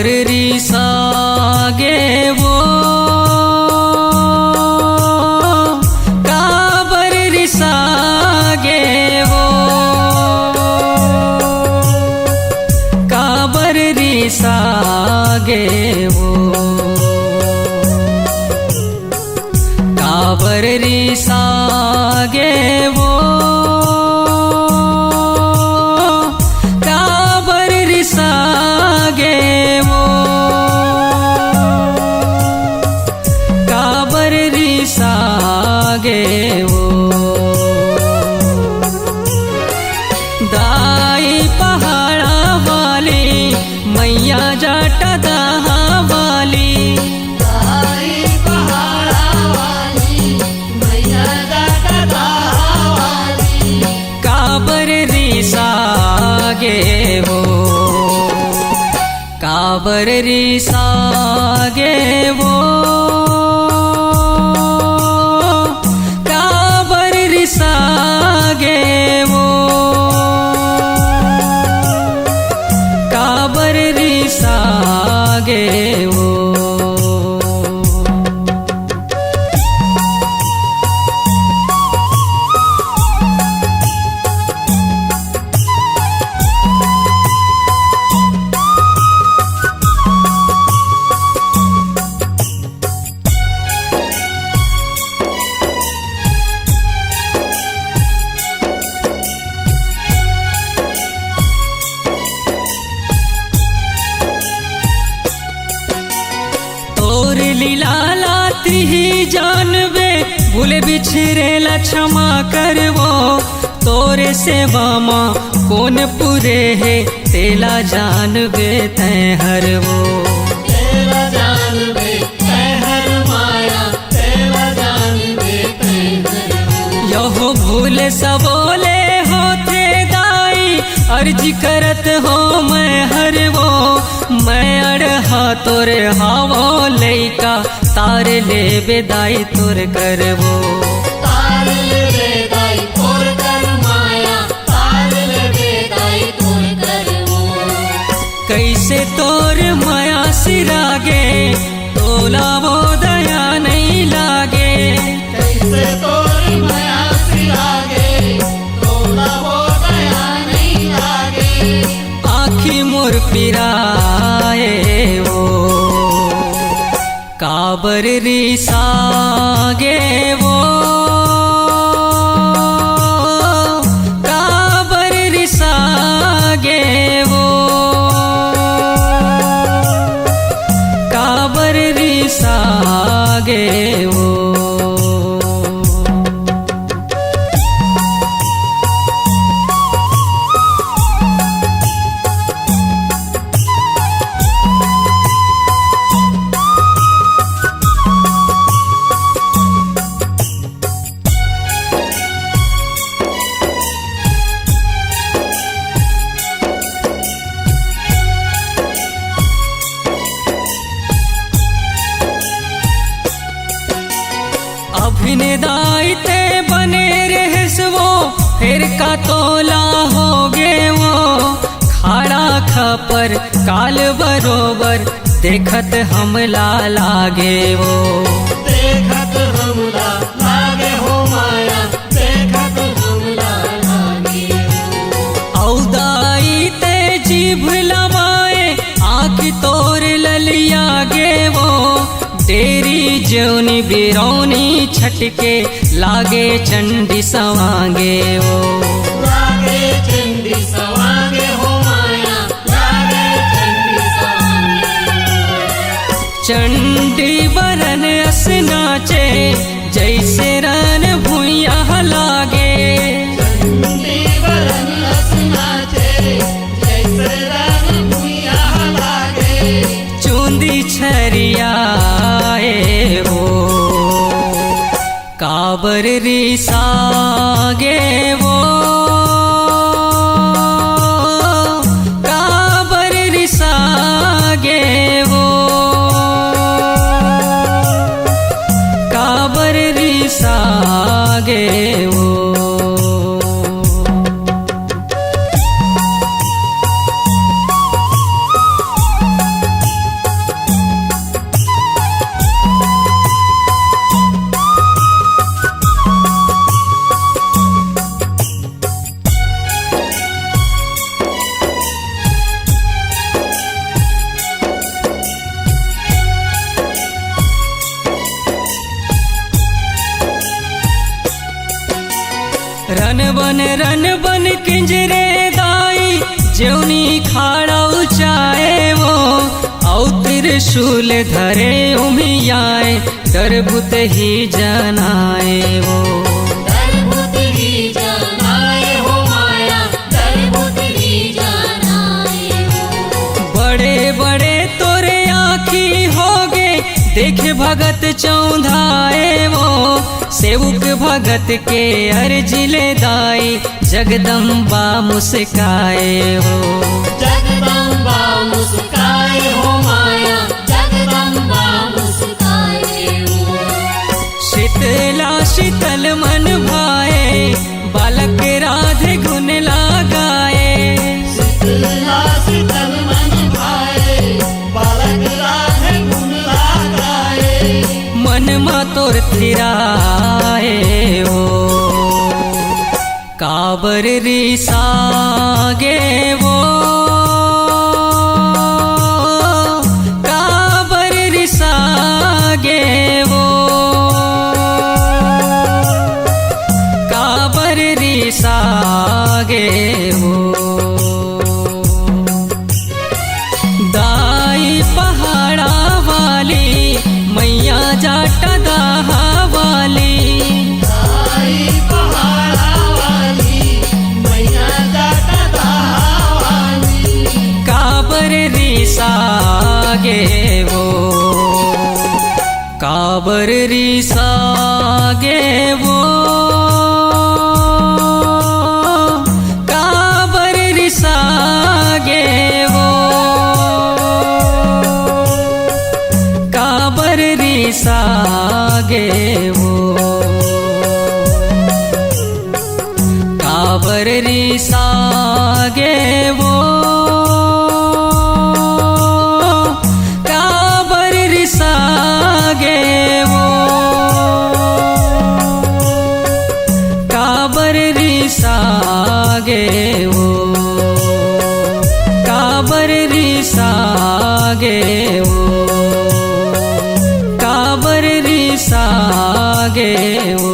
काबर रिसागे वो, काबर रिसागे वो, काबर रिसागे वो, काबर रिसागे वो, काबर रिसागे वो, काबर रिसागे वो। दाई पहाड़ा वाली मैया जाटा दहा वाली, काबर रिसागे वो, काबर रिसागे वो, काबर रिसागे वो, काबर रिसागे वो। लीला लाती ही जानवे, भूले बिछरे ला क्षमा कर वो, तोरे सेवा माँ कौन पूरे है, तेला जानवे तै हर वो, तेरा जानवे तै हर माया, तेरा जानवे तै हर वो। यहो भूल सबोले होते दाई, अर्जी करत हो मैं हर वो, मैं अड़हा तोरे हावो लैका, तार ले बेदाई तोर कर वो, तार ले बेदाई तोर कर माया, तार ले बेदाई तोर कर वो। कैसे तोर माया सिरागे, तोला वो दया नहीं लागे, कैसे तोर माया सिरागे, तोला वो दया नहीं लागे। आँखी मोर पिराए वो, काबर रिसागे वो, काबर रिसागे वो, काबर रिसागे वो। अभिने दाईते बने रहस वो, फिर का तोला हो गे वो, खाड़ा खपर काल बरोबर, देखत हमला लागे वो, देखत हमला लागे हो माया, देखत हमला लागे हो। औ दाईते जीभ लबाए, आँख तोर ललिया गे वो, तेरी जौनी बिरौनी छटके, लागे चंडी सवांगे वो, लागे चंडी सवांगे हो माया, लागे चंडी सवांगे। चंडी बरन अस नाचे, जैसे रन भुइया लागे, चंडी बरन अस नाचे, जैसे रन भुइया लागे। चूंदी छरियाए वो, काबर रिसागे वो, काबर रिसागे वो, काबर रिसागे वो। रन बन किंजरे दाई जेवनी खाड़ा ऊंचाए वो औ त्रिशूल धरे उमियाए डरबुत ही जनाए वो डरबुत ही जनाए हो माया डरबुत ही जनाए हो बड़े बड़े तोरे आँखी होगे देखे भगत चौंधाए वो सेवक भगत के अर्जिले दाई जगदम्बा मुस्काए हो जगदम्बा मुस्काए हो माया जगदम्बा मुस्काए हो शीतला शीतल मन भाए बालक राधे गुण लगाए शीतला शीतल मन भाए बालक राधे गुण लगाए मन मा तोर थिराए हो काबर रिसागे वो काबर रिसागे वो काबर रिसागे वो दाई पहाड़ा वाली मैया जाटा दाहा वाली आई पहाड़ा वाली मैया जाटा दाहा वाली काबर रिसागे वो काबर रिसागे वो काबर रिसागे वो काबर रिसागे वो काबर रिसागे वो काबर रिसागे वो काबर रिसागे वो काबर रिसागे वो काबर रिसागे वो